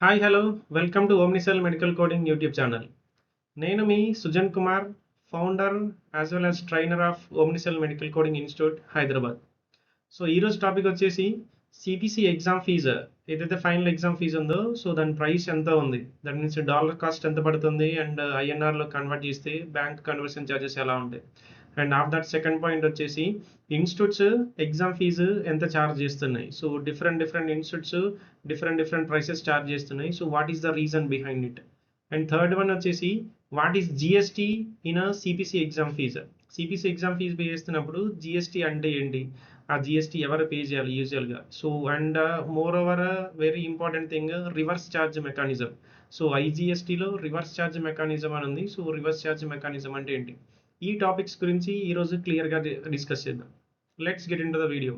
Hi hello welcome to Omnicell medical coding YouTube channel. నేను మీ Sujan Kumar, founder as well as trainer of Omnicell medical coding institute Hyderabad. So ఈరోజు topic వచ్చేసి CPC exam fee. ఏదైతే final exam fee ఉందో so దాని price ఎంత ఉంది, that means dollar cost ఎంత పడుతుంది అండ్ ఐఎన్ఆర్లో కన్వర్ట్ చేస్తే బ్యాంక్ కన్వర్షన్ ఛార్జెస్ ఎలా ఉంటాయి. And of that second point వచ్చేసి ఇన్స్టిట్యూట్స్ ఎగ్జామ్ ఫీజు ఎంత ఛార్జ్ చేస్తున్నాయి. So different institutes different prices charge చేస్తున్నాయి. So what is the reason behind it. And third one వచ్చేసి what is GST in CPC exam fee. CPC exam fee pay చేస్తున్నప్పుడు GST అంటే ఏంటి, ఆ GST ఎవరు pay చేయాలి యూజువల్గా. So and moreover very important thing reverse charge mechanism. So ఐజిఎస్టీలో reverse charge mechanism అని ఉంది. సో రివర్స్ ఛార్జ్ మెకానిజం అంటే ఏంటి, ఈ టాపిక్స్ గురించి ఈరోజు క్లియర్గా డిస్కస్ చేద్దాం. Let's get into the video.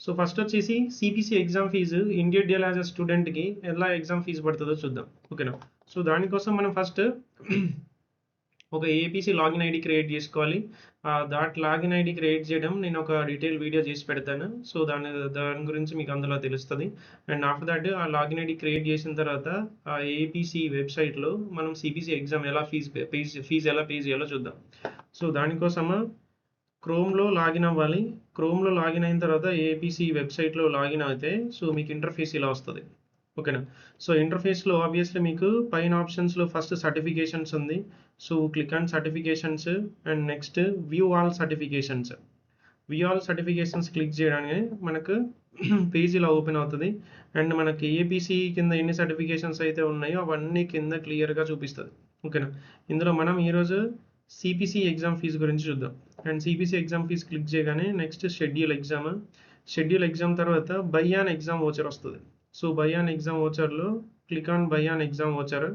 So first వచ్చేసి CPC exam fee individual as a స్టూడెంట్కి ఎలా ఎగ్జామ్ ఫీజు పడుతుందో చూద్దాం. ఓకేనా. సో దానికోసం మనం ఫస్ట్ ఒక ఏపీసీ లాగిన్ ఐడి క్రియేట్ చేసుకోవాలి. దాట్ లాగిన్ ఐడి క్రియేట్ చేయడం నేను ఒక డీటెయిల్ వీడియో చేసి పెడతాను. సో దాని గురించి మీకు అందులో తెలుస్తుంది. అండ్ ఆఫ్టర్ దట్ ఆ లాగిన్ ఐడి క్రియేట్ చేసిన తర్వాత ఆ ఏపీసీ వెబ్సైట్లో మనం సిపిసి ఎగ్జామ్ ఎలా ఫీజు ఎలా పే చేయాలో చూద్దాం. సో దానికోసము క్రోమ్లో లాగిన్ అవ్వాలి. క్రోమ్లో లాగిన్ అయిన తర్వాత ఏపీసీ వెబ్సైట్లో లాగిన్ అయితే సో మీకు ఇంటర్ఫేస్ ఇలా వస్తుంది. ఓకేనా. సో ఇంటర్ఫేస్లో ఆబ్వియస్లీ మీకు పైన ఆప్షన్స్లో ఫస్ట్ సర్టిఫికేషన్స్ ఉంది. So click on certifications and next view all certifications. View all certifications click చేయడానికి మనకు పేజ్ ఇలా ఓపెన్ అవుతుంది. అండ్ మనకి ఏపీసీ కింద ఎన్ని సర్టిఫికేషన్స్ అయితే ఉన్నాయో అవన్నీ కింద క్లియర్గా చూపిస్తుంది. ఓకేనా. ఇందులో మనం ఈరోజు సిపిసి ఎగ్జామ్ ఫీజు గురించి చూద్దాం. And CPC exam fee click చేయగానే నెక్స్ట్ షెడ్యూల్ ఎగ్జామ్ తర్వాత బై ఆన్ ఎగ్జామ్ ఓచర్ వస్తుంది. సో బై ఆన్ ఎగ్జామ్ ఓచర్లో click on buy an exam voucher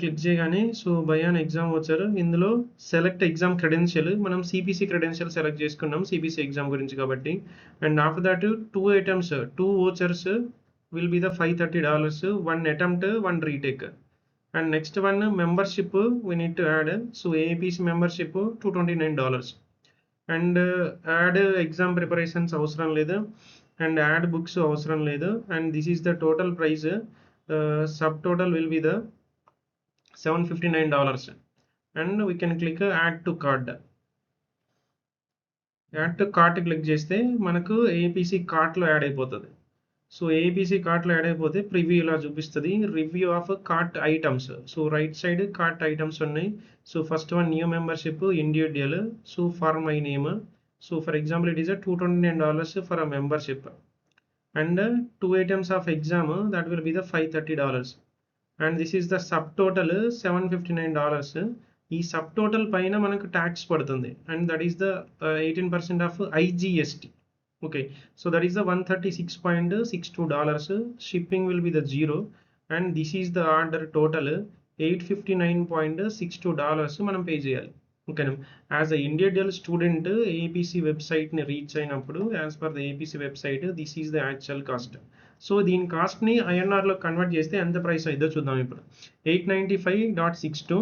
click చేయగానే so buy an exam voucher ఇందులో select exam credential, మనం CPC credential select చేసుకున్నాం CPC exam గురించి కాబట్టి. And after that two vouchers will be the $530, one attempt one retake. And next one membership we need to add. So APC membership $229. And add exam preparations అవసరం లేదు and add books అవసరం లేదు. And this is the total price. Subtotal will be the $759. And we can click add to cart. Click చేస్తే మనకు APC కార్ట్లో add అయిపోతుంది. So APC కార్ట్లో add అయిపోతే ప్రివ్యూ ఇలా చూపిస్తుంది, review of cart items. So right side cart items ఉన్నాయి. So first one new membership individual. So for my name. So for example it is $229 for a membership. And two items of exam that will be the $530. And this is the sub total $759. ఈ sub total పైన మనకు tax పడుతుంది and that is the 18% of IGST. Okay. So that is the $136.62. Shipping will be the 0. And this is the order total $859.62 మనం pay చేయాలి. ఓకేనా. As a individual student APC వెబ్సైట్ని reach అయినప్పుడు as per the APC website this is the actual cost. So దీని కాస్ట్ని ఐఎన్ఆర్లో convert చేస్తే ఎంత price అయిద్దో చూద్దాం ఇప్పుడు. 895.62.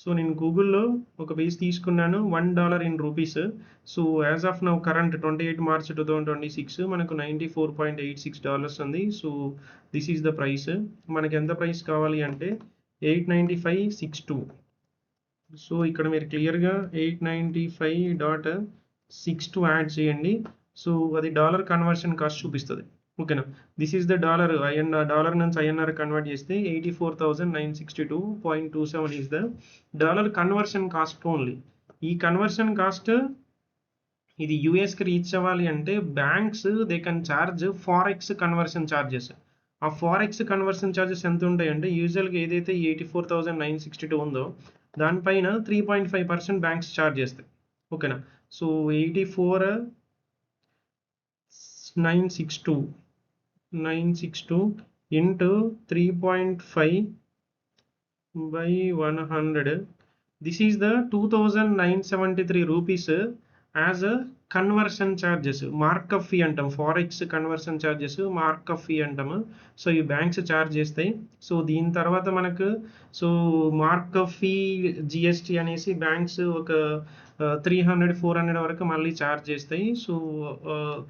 సో నేను గూగుల్లో ఒక పేజ్ తీసుకున్నాను, $1 in rupees. So as of now current 28 March 2026 మనకు $94.86 ఉంది. So this is the price. మనకి ఎంత ప్రైస్ కావాలి అంటే 895.62. సో ఇక్కడ మీరు క్లియర్గా 895.62 యాడ్ చేయండి. సో అది డాలర్ కన్వర్షన్ కాస్ట్ చూపిస్తుంది. ఓకేనా. దిస్ ఈస్ ద డాలర్ నుంచి ఐఎన్ఆర్ కన్వర్ట్ చేస్తే 84,962.27 is the dollar conversion cost only. ఈ కన్వర్షన్ కాస్ట్ ఇది యూఎస్కి రీచ్ అవ్వాలి అంటే banks they can charge forex conversion charges. ఆ ఫారెక్స్ కన్వర్షన్ ఛార్జెస్ ఎంత ఉంటాయంటే యూజువల్గా ఏదైతే 84,962 ఉందో దానిపైన 3.5% బ్యాంక్స్ ఛార్జ్ చేస్తాయి. ఓకేనా. So 84,962 into 3.5 by 100. This is the 2,973 rupees as a conversion charges, markup fee అంటాం. Forex conversion charges, markup fee అంటాము. సో ఈ బ్యాంక్స్ ఛార్జ్ చేస్తాయి. సో దీని తర్వాత మనకు సో మార్కప్ ఫీ, జిఎస్టీ అనేసి బ్యాంక్స్ ఒక 300-400 వరకు మళ్ళీ ఛార్జ్ చేస్తాయి. సో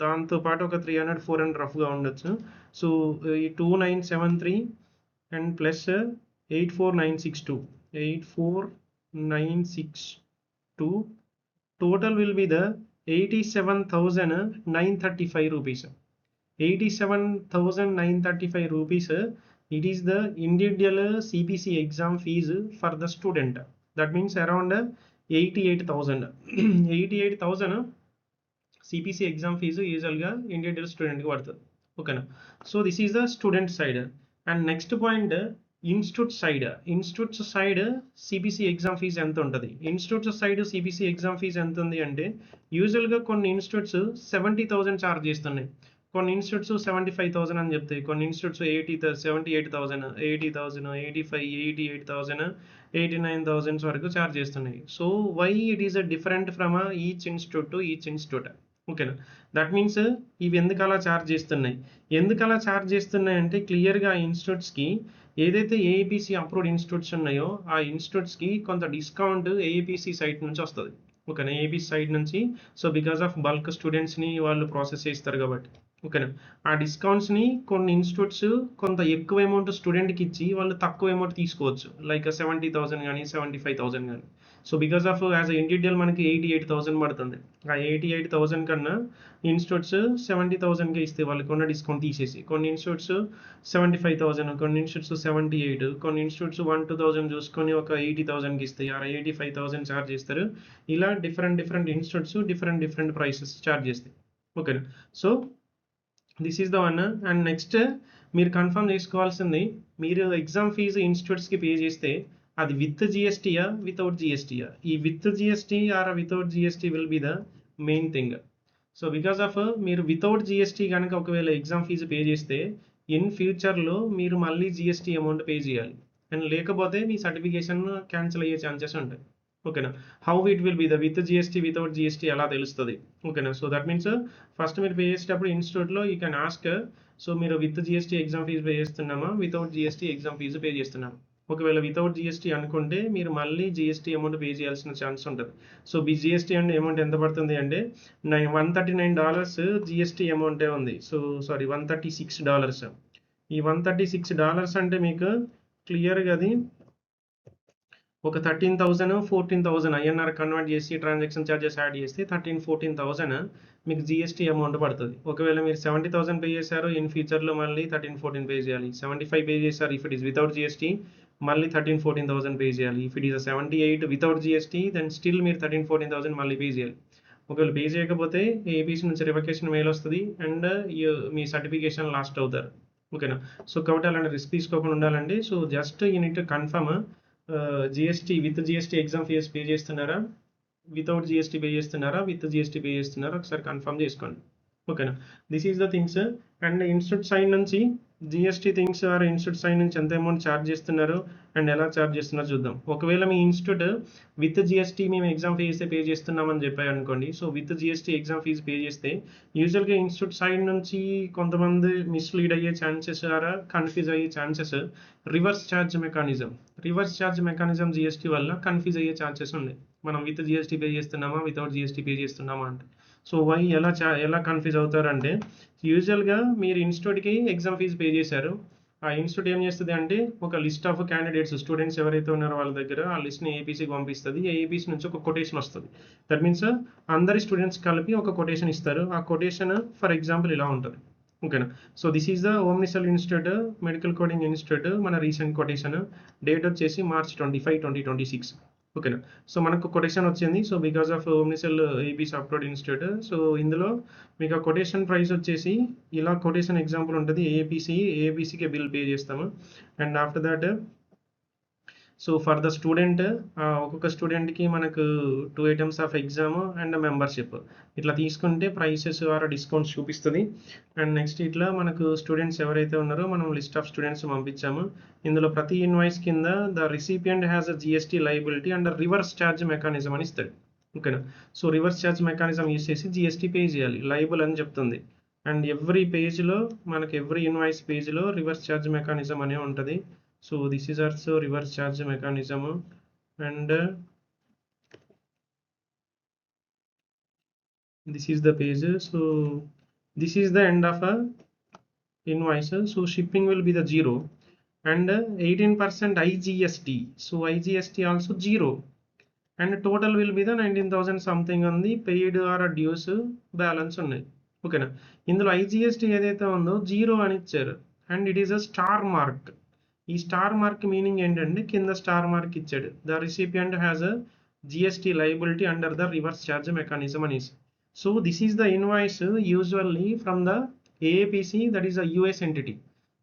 దాంతోపాటు ఒక 300-400 రఫ్గా ఉండొచ్చు. సో ఈ 2973 and plus 84962 total will be the 87,935 rupees. 87,935 rupees. It is the individual CPC exam fees for the student. That means around 88,000. 88,000 CPC exam fees usually individual student ki vartadi. Okay na. So this is the student side. And next point, institute side CBC exam fee ఎంత ఉంటుంది? Institute side CBC exam fee ఎంత ఉంది అంటే యూజువల్గా కొన్ని institutes 70,000 charge చేస్తున్నాయి, కొన్ని institutes 75,000 అని చెప్తాయి, కొన్ని ఇన్స్టిట్యూట్స్ 78,000, 80,000, 85, 88,000, 89,000 వరకు ఛార్జ్ చేస్తున్నాయి. So why it is different from each institute to each institute. ఓకేనా? దట్ మీన్స్ ఇవి ఎందుకు అలా ఛార్జ్ చేస్తున్నాయి అంటే క్లియర్గా ఇన్స్టిట్యూట్స్కి ఏదైతే ఏఐపిసి అప్రూవ్డ్ ఇన్స్టిట్యూట్స్ ఉన్నాయో ఆ ఇన్స్టిట్యూట్స్కి కొంత డిస్కౌంట్ ఏఐపిసి సైట్ నుంచి వస్తుంది. ఓకేనా? ఏఐపిసి సైట్ నుంచి. సో బికాస్ ఆఫ్ బల్క్ స్టూడెంట్స్ని వాళ్ళు ప్రాసెస్ చేస్తారు కాబట్టి. ఓకేనా? ఆ డిస్కౌంట్స్ని కొన్ని ఇన్స్టిట్యూట్స్ కొంత ఎక్కువ అమౌంట్ స్టూడెంట్కి ఇచ్చి వాళ్ళు తక్కువ అమౌంట్ తీసుకోవచ్చు, లైక్ 70,000 కానీ 75,000 కానీ. So because of as a individual మనకి 88,000 పడుతుంది. ఆ 88,000 కన్నా ఇన్స్టిట్యూట్స్ 70,000కి ఇస్తే వాళ్ళకి ఉన్న డిస్కౌంట్ తీసేసి, కొన్ని ఇన్స్టిట్యూట్స్ 75,000, కొన్ని ఇన్స్టిట్యూట్స్ 78, కొన్ని ఇన్స్టిట్యూట్స్ 1-2,000 చూసుకొని ఒక 80,000కి ఇస్తాయి, ఆ 85,000 ఛార్జ్ చేస్తారు. ఇలా different institutes different prices charge చేస్తాయి. ఓకేనా? So this is the one. And next మీరు కన్ఫర్మ్ చేసుకోవాల్సింది, మీరు ఎగ్జామ్ ఫీజు ఇన్స్టిట్యూట్స్కి పే చేస్తే అది విత్ జిఎస్టీయా వితౌట్ జిఎస్టీయా? ఈ with GST or without GST will be the main thing. So because of మీరు వితౌట్ జిఎస్టీ కనుక ఒకవేళ ఎగ్జామ్ ఫీజు పే చేస్తే ఇన్ ఫ్యూచర్లో మీరు మళ్ళీ జిఎస్టీ అమౌంట్ పే చేయాలి, అండ్ లేకపోతే మీ సర్టిఫికేషన్ క్యాన్సిల్ అయ్యే ఛాన్సెస్ ఉంటాయి. ఓకేనా? How it will be the with GST without GST ఎలా తెలుస్తుంది? ఓకేనా? సో దట్ మీన్స్ ఫస్ట్ మీరు పే చేసేటప్పుడు ఇన్స్టిట్యూట్లో యూ కెన్ ఆస్క్, సో మీరు with GST exam fee pay చేస్తున్నామా, without GST exam fee pay చేస్తున్నామా? ఒకవేళ వితౌట్ జిఎస్టీ అనుకుంటే మీరు మళ్ళీ జిఎస్టీ అమౌంట్ పే చేయాల్సిన ఛాన్స్ ఉంటుంది. సో జిఎస్టీ అంటే అమౌంట్ ఎంత పడుతుంది అంటే $139 జిఎస్టీ అమౌంటే ఉంది. So sorry $136. ఈ $136 అంటే మీకు క్లియర్గా అది ఒక 13,000-14,000 ఐఎన్ఆర్ కన్వర్ట్ చేసి ట్రాన్సాక్షన్ ఛార్జెస్ యాడ్ చేస్తే 13,000-14,000 మీకు జిఎస్టీ అమౌంట్ పడుతుంది. ఒకవేళ మీరు 70,000 పే చేశారు, ఇన్ ఫ్యూచర్లో మళ్ళీ 13,000-14,000 పే చేయాలి. 75 పే చేశారు if it is without GST, మళ్ళీ 13,000-14,000 పే చేయాలి. If it is 78 without GST then still మీరు 13,000-14,000 మళ్ళీ పే చేయాలి. ఒకవేళ పే చేయకపోతే ఏపీసీ నుంచి రివకేషన్ మెయిల్ వస్తుంది అండ్ మీ సర్టిఫికేషన్ లాస్ట్ అవుతారు. ఓకేనా? సో కాబట్టి అలాంటి రిస్క్ తీసుకోకుండా ఉండాలండి. So just you need to confirm GST with GST exam fee pay చేస్తున్నారా, వితౌట్ జిఎస్టీ పే చేస్తున్నారా, విత్ జిఎస్టీ పే చేస్తున్నారా ఒకసారి కన్ఫర్మ్ చేసుకోండి. ఓకేనా? This is the things. And institute side నుంచి GST things are institute side నుంచి ఎంత amount charge చేస్తున్నారు అండ్ ఎలా ఛార్జ్ చేస్తున్నారో చూద్దాం. ఒకవేళ మీ ఇన్స్టిట్యూట్ విత్ జిఎస్టీ మేము ఎగ్జామ్ ఫీజు పే చేస్తున్నామని చెప్పారు అనుకోండి. So with GST exam fee pay చేస్తే యూజువల్గా ఇన్స్టిట్యూట్ సైడ్ నుంచి కొంతమంది మిస్లీడ్ అయ్యే ఛాన్సెస్ ఆర్ కన్ఫ్యూజ్ అయ్యే chances reverse charge mechanism GST వల్ల కన్ఫ్యూజ్ అయ్యే ఛాన్సెస్ ఉన్నాయి. మనం విత్ జిఎస్టీ పే చేస్తున్నామా, వితౌట్ జిఎస్టీ పే చేస్తున్నామా అంటే. సో వై ఎలా కన్ఫ్యూజ్ అవుతారంటే యూజువల్గా మీరు ఇన్స్టిట్యూట్కి ఎగ్జామ్ ఫీజు పే చేశారు, ఆ ఇన్స్టిట్యూట్ ఏం చేస్తుంది అంటే ఒక లిస్ట్ ఆఫ్ క్యాండిడేట్స్ స్టూడెంట్స్ ఎవరైతే ఉన్నారో వాళ్ళ దగ్గర ఆ లిస్ట్ని ఏపీసీకి పంపిస్తుంది. ఏపీసీ నుంచి ఒక కొటేషన్ వస్తుంది. దట్ మీన్స్ అందరి స్టూడెంట్స్ కలిపి ఒక కొటేషన్ ఇస్తారు. ఆ కొటేషన్ ఫర్ ఎగ్జాంపుల్ ఇలా ఉంటుంది. ఓకేనా? So this is the Omnicell institute medical coding institute మన రీసెంట్ కొటేషన్. డేట్ వచ్చేసి March 25, 2026. ఓకేనా? సో మనకు కొటేషన్ వచ్చింది. So because of Omnicell APC upload institute. So ఇందులో మీకు ఆ కొటేషన్ ప్రైస్ వచ్చేసి ఇలా కొటేషన్ ఎగ్జాంపుల్ ఉంటుంది. ఏపీసీకి బిల్ పే చేస్తాము. And after that so for the student ఒక్కొక్క స్టూడెంట్కి మనకు 2 items of exam and membership ఇట్లా తీసుకుంటే ప్రైసెస్ ఆర్ డిస్కౌంట్స్ చూపిస్తుంది. అండ్ నెక్స్ట్ ఇట్లా మనకు స్టూడెంట్స్ ఎవరైతే ఉన్నారో మనం లిస్ట్ ఆఫ్ స్టూడెంట్స్ పంపించాము. ఇందులో ప్రతి ఇన్వాయిస్ కింద the recipient has a GST liability and reverse charge mechanism అని ఇస్తాడు. ఓకేనా. So reverse charge mechanism use చేసి జిఎస్టీ పే చేయాలి, లైబుల్ అని చెప్తుంది. అండ్ ఎవ్రీ పేజ్లో మనకి ఎవ్రీ ఇన్వాయిస్ పేజ్లో రివర్స్ ఛార్జ్ మెకానిజం అనే ఉంటుంది. So this is also reverse charge mechanism. And this is the page. So this is the end of a invoice. So shipping will be the 0 and 18% IGST. So IGST also 0 and total will be the 19,000 something on the paid or dues balance ఉన్నాయి. ఓకేనా. ఇందులో IGST ఏదైతే ఉందో 0 అని ఇచ్చారు and it is a star mark. ఈ star mark meaning ఏంటంటే కింద స్టార్ మార్క్ ఇచ్చాడు, the recipient has a GST liability under the reverse charge mechanism అనేసి. So this is the invoice usually from the AAPC, that is a US entity.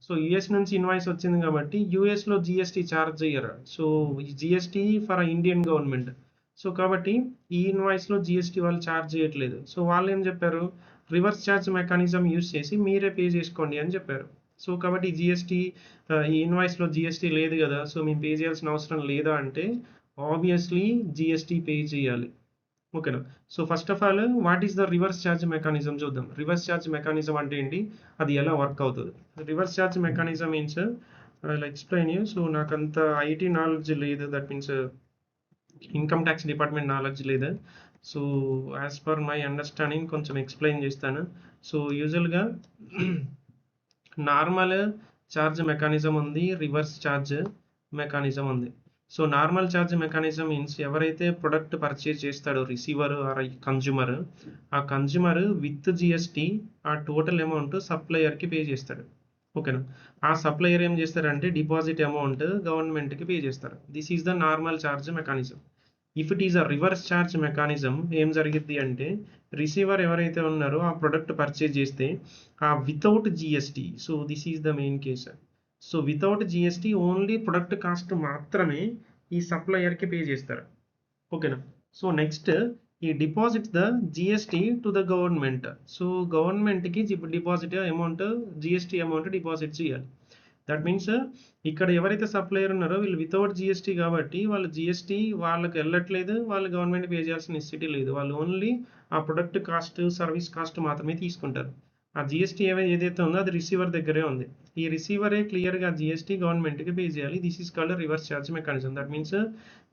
So US నుంచి invoice వచ్చింది కాబట్టి యూఎస్లో GST charge చేయరు. So GST for Indian government. So కాబట్టి ఈ ఇన్వాయిస్లో GST వాళ్ళు charge చేయట్లేదు. సో వాళ్ళు ఏం చెప్పారు, రివర్స్ ఛార్జ్ మెకానిజం యూస్ చేసి మీరే పే చేసుకోండి అని చెప్పారు. సో కాబట్టి జిఎస్టీ ఈ ఇన్వాయిస్లో జిఎస్టీ లేదు కదా, సో మేము పే చేయాల్సిన అవసరం లేదా అంటే ఆబ్వియస్లీ జిఎస్టీ పే చేయాలి. ఓకేనా. So first of all what is the reverse charge mechanism చూద్దాం. రివర్స్ ఛార్జ్ మెకానిజం అంటే ఏంటి, అది ఎలా వర్క్ అవుతుంది. Reverse charge mechanism means I explain you. So నాకు అంత ఐటీ నాలెడ్జ్ లేదు, that means income tax department knowledge లేదు. So as per my understanding కొంచెం ఎక్స్ప్లెయిన్ చేస్తాను. సో యూజువల్గా నార్మల్ ఛార్జ్ మెకానిజం ఉంది, రివర్స్ ఛార్జ్ మెకానిజం ఉంది. So normal charge mechanism means ఎవరైతే ప్రొడక్ట్ పర్చేజ్ చేస్తాడో రిసీవర్ ఆర్ కన్జ్యూమర్, ఆ కన్జ్యూమర్ విత్ జిఎస్టీ ఆ టోటల్ అమౌంట్ సప్లయర్కి పే చేస్తాడు. ఓకేనా. ఆ సప్లయర్ ఏం చేస్తారంటే డిపాజిట్ అమౌంట్ గవర్నమెంట్కి పే చేస్తారు. This is the normal charge mechanism. If it is a reverse charge mechanism ఏం జరిగిద్ది అంటే రిసీవర్ ఎవరైతే ఉన్నారో ఆ ప్రొడక్ట్ పర్చేజ్ చేస్తే ఆ without GST, so this is the main case. So without GST only product cost మాత్రమే ఈ సప్లయర్కి పే చేస్తారు. ఓకేనా. సో నెక్స్ట్ ఈ deposit the GST to the government. So గవర్నమెంట్కి deposit amount GST amount deposit చేయాలి. దట్ మీన్స్ ఇక్కడ ఎవరైతే సప్లయర్ ఉన్నారో వీళ్ళు వితౌట్ జిఎస్టీ కాబట్టి వాళ్ళు జిఎస్టీ వాళ్ళకి వెళ్ళట్లేదు, వాళ్ళు గవర్నమెంట్ పే చేయాల్సిన నెసెసిటీ లేదు. వాళ్ళు ఓన్లీ ఆ ప్రొడక్ట్ కాస్ట్ సర్వీస్ కాస్ట్ మాత్రమే తీసుకుంటారు. ఆ జిఎస్టీ ఏదైతే ఉందో అది రిసీవర్ దగ్గరే ఉంది. ఈ రిసీవరే క్లియర్గా జిఎస్టీ గవర్నమెంట్కి పే చేయాలి. This is called reverse charge mechanism. That means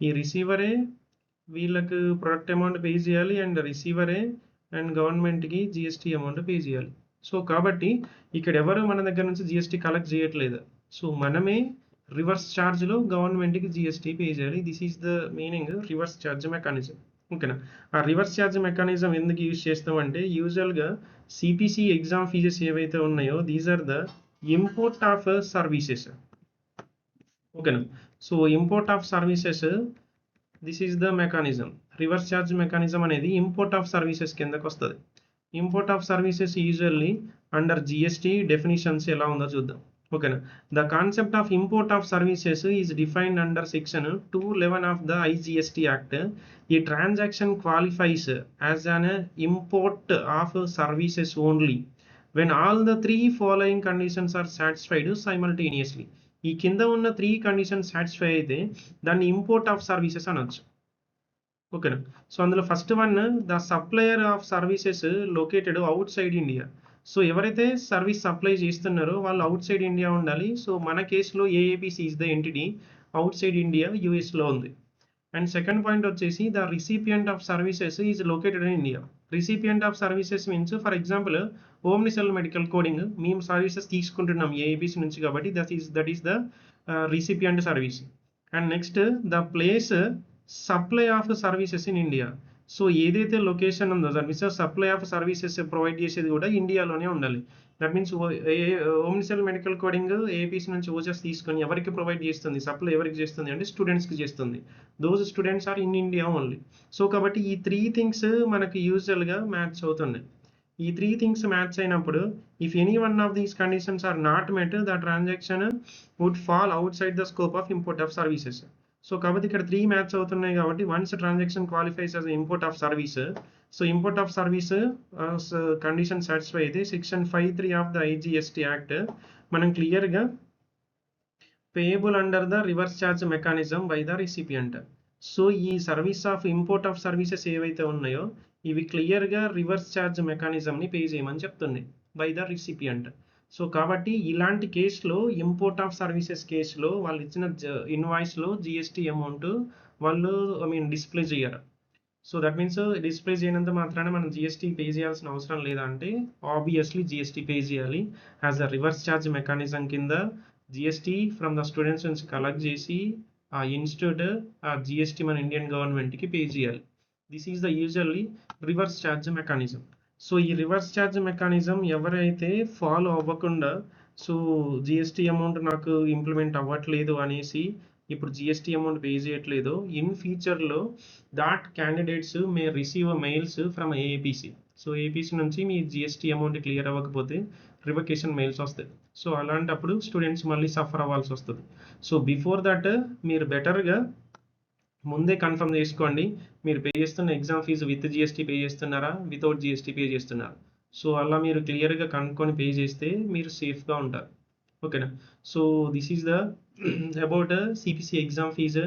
ఈ రిసీవరే వీళ్ళకి ప్రొడక్ట్ అమౌంట్ పే చేయాలి అండ్ రిసీవరే అండ్ గవర్నమెంట్కి జిఎస్టీ అమౌంట్ పే చేయాలి. సో కాబట్టి ఇక్కడ ఎవరు మన దగ్గర నుంచి జిఎస్టీ కలెక్ట్ చేయట్లేదు. సో మనమే రివర్స్ ఛార్జ్లో గవర్నమెంట్కి జిఎస్టీ పే చేయాలి. This is the meaning reverse charge mechanism. ఓకేనా. ఆ రివర్స్ ఛార్జ్ మెకానిజం ఎందుకు యూజ్ చేస్తామంటే యూజువల్గా సిపిసి ఎగ్జామ్ ఫీజెస్ ఏవైతే ఉన్నాయో these are the import of services. ఓకేనా. So import of services this is the mechanism. Reverse charge mechanism అనేది import of services కిందకు వస్తుంది. Import of services usually under GST definitions ఎలా ఉందో చూద్దాం. ఓకేనా. The concept of import of services is defined under section 211 of the IGST act. ఈ transaction qualifies as an import of services only when all the three following conditions are satisfied simultaneously. ఈ కింద ఉన్న 3 conditions satisfy అయితే దాన్ని import of services అనొచ్చు. ఓకేనా. So అందులో first one the supplier of services located out side India. So ఎవరైతే service supply చేస్తున్నారో వాళ్ళు అవుట్ సైడ్ ఇండియా ఉండాలి. సో మన కేసులో AAPC is the entity, out side India యూఎస్లో ఉంది. అండ్ సెకండ్ పాయింట్ వచ్చేసి the recipient of services is located in India. Recipient of services means for example Omnicell medical coding మేము సర్వీసెస్ తీసుకుంటున్నాం ఏఐబిసి నుంచి కాబట్టి that is the recipient service. And next the place supply of services in India. So ఏదైతే location ఉందో service supply of services provide చేసేది కూడా ఇండియాలోనే ఉండాలి. That means Omnicell medical coding APC నుంచి ఓజెస్ తీసుకొని ఎవరికి ప్రొవైడ్ చేస్తుంది, సప్లై ఎవరికి చేస్తుంది అంటే స్టూడెంట్స్కి చేస్తుంది. Those students are in India only. So కాబట్టి ఈ 3 థింగ్స్ మనకి యూజువల్గా మ్యాచ్ అవుతున్నాయి. ఈ 3 థింగ్స్ మ్యాచ్ అయినప్పుడు if any one of these conditions are not met the transaction would fall outside the scope of import of services. So కాబట్టి ఇక్కడ 3 match అవుతున్నాయి కాబట్టి once transaction qualifies as import of service. So import of service condition satisfy అయితే section 5(3) of the IGST act మనం క్లియర్గా payable under the reverse charge mechanism by the recipient. So ఈ service of import of services ఏవైతే ఉన్నాయో ఇవి క్లియర్గా reverse charge మెకానిజంని pay చేయమని చెప్తుంది బై ద రిసిపియంట్. సో కాబట్టి ఇలాంటి కేసులో ఇంపోర్ట్ ఆఫ్ సర్వీసెస్ కేసులో వాళ్ళు ఇచ్చిన ఇన్వాయిస్లో జిఎస్టీ అమౌంట్ వాళ్ళు డిస్ప్లే చేయరు. సో దట్ మీన్స్ డిస్ప్లే చేయనంత మాత్రాన మనం జిఎస్టీ పే చేయాల్సిన అవసరం లేదా అంటే ఆబ్వియస్లీ జిఎస్టీ పే చేయాలి. As a reverse charge mechanism కింద జిఎస్టీ ఫ్రమ్ ద స్టూడెంట్స్ నుంచి కలెక్ట్ చేసి ఆ ఇన్స్టిట్యూట్ ఆ జిఎస్టీ మన ఇండియన్ గవర్నమెంట్కి పే చేయాలి. This is the usually reverse charge mechanism. So ఈ రివర్స్ ఛార్జ్ మెకానిజం ఎవరైతే ఫాలో అవ్వకుండా సో జిఎస్టీ అమౌంట్ నాకు ఇంప్లిమెంట్ అవ్వట్లేదు అనేసి ఇప్పుడు జిఎస్టీ అమౌంట్ పే చేయట్లేదు, ఇన్ ఫ్యూచర్లో that candidates may receive mails from AAPC. So APC నుంచి మీ జిఎస్టీ అమౌంట్ క్లియర్ అవ్వకపోతే రివకేషన్ మెయిల్స్ వస్తాయి. సో అలాంటప్పుడు స్టూడెంట్స్ మళ్ళీ సఫర్ అవ్వాల్సి వస్తుంది. సో బిఫోర్ దట్ మీరు బెటర్గా ముందే కన్ఫర్మ్ చేసుకోండి మీరు పే చేస్తున్న exam fee with GST pay చేస్తున్నారా, వితౌట్ జిఎస్టీ పే చేస్తున్నారా. సో అలా మీరు క్లియర్గా కనుక్కొని పే చేస్తే మీరు సేఫ్గా ఉంటారు. ఓకేనా. So this is the about CPC exam fee